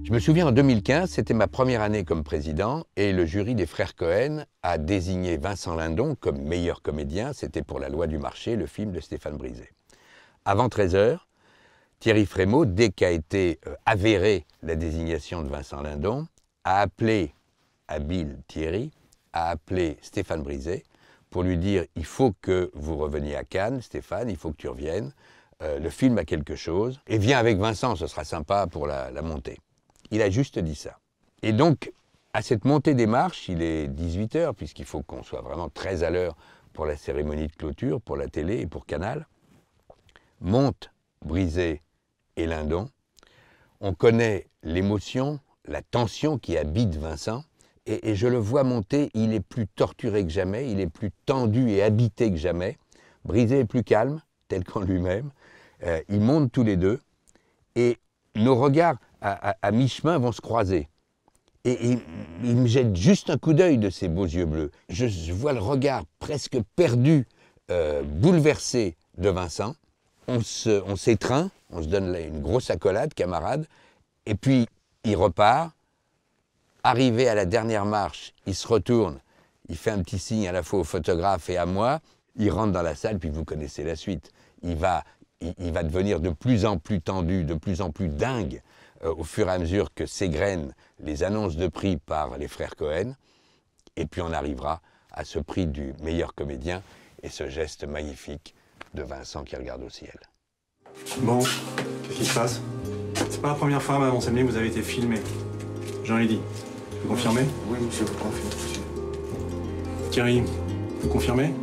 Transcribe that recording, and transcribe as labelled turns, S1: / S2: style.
S1: Je me souviens, en 2015, c'était ma première année comme président et le jury des frères Cohen a désigné Vincent Lindon comme meilleur comédien. C'était pour La Loi du marché, le film de Stéphane Brisé. Avant 13 h, Thierry Frémaux, dès qu'a été avérée la désignation de Vincent Lindon, a appelé habile Thierry, a appelé Stéphane Brisé pour lui dire « Il faut que vous reveniez à Cannes, Stéphane, il faut que tu reviennes. Le film a quelque chose. Et viens avec Vincent, ce sera sympa pour la montée. » Il a juste dit ça. Et donc, à cette montée des marches, il est 18 h, puisqu'il faut qu'on soit vraiment très à l'heure pour la cérémonie de clôture, pour la télé et pour Canal. Montent Brisé et Lindon. On connaît l'émotion, la tension qui habite Vincent. Et je le vois monter, il est plus torturé que jamais, il est plus tendu et habité que jamais. Brisé est plus calme, tel qu'en lui-même. Ils montent tous les deux. Et nos regards à mi-chemin vont se croiser. Et il me jette juste un coup d'œil de ses beaux yeux bleus. Je vois le regard presque perdu, bouleversé de Vincent. On s'étreint, on se donne une grosse accolade, camarade. Et puis, il repart. Arrivé à la dernière marche, il se retourne. Il fait un petit signe à la fois au photographe et à moi. Il rentre dans la salle, puis vous connaissez la suite. Il va devenir de plus en plus tendu, de plus en plus dingue au fur et à mesure que s'égrènent les annonces de prix par les frères Cohen. Et puis on arrivera à ce prix du meilleur comédien et ce geste magnifique de Vincent qui regarde au ciel.
S2: Bon, qu'est-ce qui se passe? C'est pas la première fois, Madame Samlet, que vous avez été filmé. Jean Eddy, vous confirmez?
S3: Oui, monsieur, vous confirmez.
S2: Thierry, vous confirmez?